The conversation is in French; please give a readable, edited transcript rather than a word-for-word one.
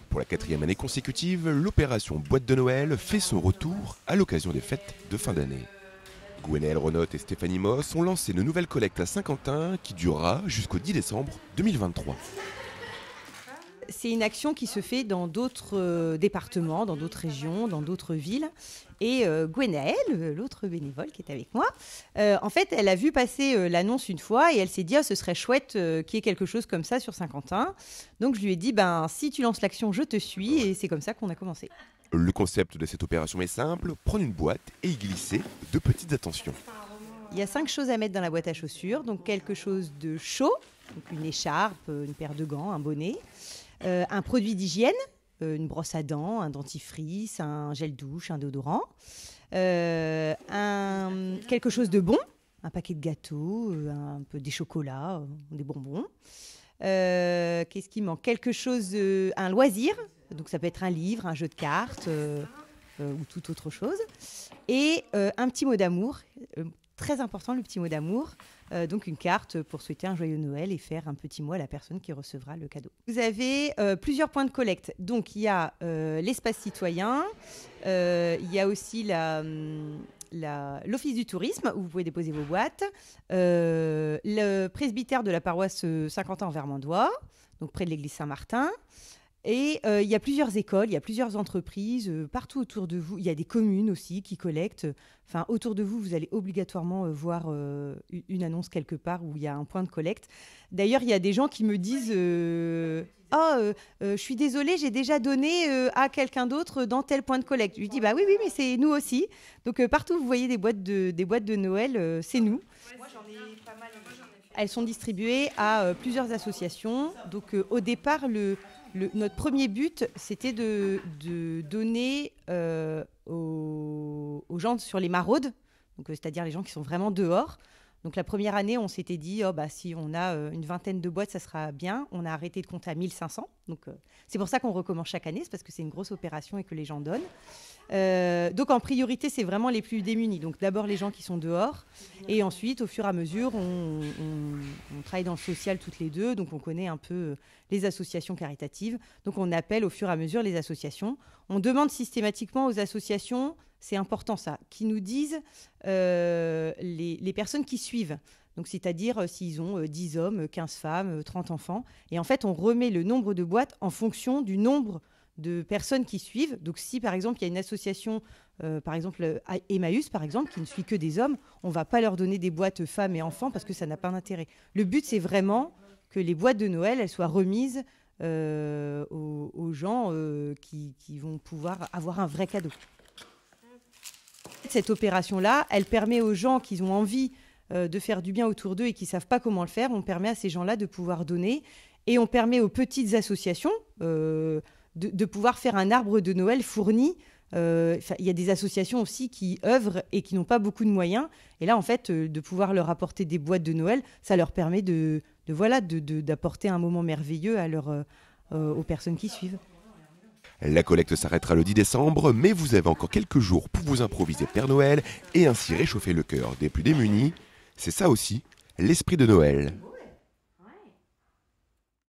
Pour la 4e année consécutive, l'opération Boîte de Noël fait son retour à l'occasion des fêtes de fin d'année. Gwenaëlle Renotte et Stéphanie Moss ont lancé une nouvelle collecte à Saint-Quentin qui durera jusqu'au 10 décembre 2023. C'est une action qui se fait dans d'autres départements, dans d'autres régions, dans d'autres villes. Et Gwenaëlle, l'autre bénévole qui est avec moi, en fait, elle a vu passer l'annonce une fois et elle s'est dit ce serait chouette qu'il y ait quelque chose comme ça sur Saint-Quentin. Donc je lui ai dit si tu lances l'action, je te suis, et c'est comme ça qu'on a commencé. Le concept de cette opération est simple, prendre une boîte et y glisser de petites attentions. Il y a 5 choses à mettre dans la boîte à chaussures, donc quelque chose de chaud, donc une écharpe, une paire de gants, un bonnet, un produit d'hygiène, une brosse à dents, un dentifrice, un gel douche, un déodorant, quelque chose de bon, un paquet de gâteaux, un peu des chocolats, des bonbons. Qu'est-ce qui manque ? Un loisir, donc ça peut être un livre, un jeu de cartes ou toute autre chose. Et un petit mot d'amour, très important le petit mot d'amour. Donc une carte pour souhaiter un joyeux Noël et faire un petit mot à la personne qui recevra le cadeau. Vous avez plusieurs points de collecte. Donc il y a l'espace citoyen, il y a aussi l'office du tourisme où vous pouvez déposer vos boîtes, le presbytère de la paroisse Saint-Quentin en Vermandois, donc près de l'église Saint-Martin. Et il y a plusieurs écoles, il y a plusieurs entreprises, partout autour de vous. Il y a des communes aussi qui collectent. Enfin, autour de vous, vous allez obligatoirement voir une annonce quelque part où il y a un point de collecte. D'ailleurs, il y a des gens qui me disent je suis désolée, j'ai déjà donné à quelqu'un d'autre dans tel point de collecte. Je lui dis oui, mais c'est nous aussi. Donc partout où vous voyez des boîtes de Noël, c'est nous. Moi, j'en ai pas mal. Elles sont distribuées à plusieurs associations. Donc au départ, notre premier but, c'était de donner aux gens sur les maraudes, donc c'est-à-dire les gens qui sont vraiment dehors. Donc la première année, on s'était dit si on a une vingtaine de boîtes, ça sera bien. On a arrêté de compter à 1500. Donc c'est pour ça qu'on recommence chaque année, c'est parce que c'est une grosse opération et que les gens donnent. Donc en priorité, c'est vraiment les plus démunis. Donc d'abord les gens qui sont dehors, et ensuite au fur et à mesure, on travaille dans le social toutes les deux, donc on connaît un peu les associations caritatives. Donc on appelle au fur et à mesure les associations. On demande systématiquement aux associations, c'est important ça, qui nous disent les personnes qui suivent. Donc c'est-à-dire s'ils ont 10 hommes, 15 femmes, 30 enfants. Et en fait, on remet le nombre de boîtes en fonction du nombre de personnes qui suivent. Donc si par exemple il y a une association, par exemple Emmaüs par exemple, qui ne suit que des hommes, on ne va pas leur donner des boîtes femmes et enfants parce que ça n'a pas d'intérêt. Le but, c'est vraiment que les boîtes de Noël, elles soient remises aux gens qui vont pouvoir avoir un vrai cadeau. Cette opération-là, elle permet aux gens qui ont envie de faire du bien autour d'eux et qui ne savent pas comment le faire, on permet à ces gens-là de pouvoir donner, et on permet aux petites associations de pouvoir faire un arbre de Noël fourni. Il y a des associations aussi qui œuvrent et qui n'ont pas beaucoup de moyens. Et là, en fait, de pouvoir leur apporter des boîtes de Noël, ça leur permet d'apporter un moment merveilleux aux personnes qui suivent. La collecte s'arrêtera le 10 décembre, mais vous avez encore quelques jours pour vous improviser Père Noël et ainsi réchauffer le cœur des plus démunis. C'est ça aussi, l'esprit de Noël.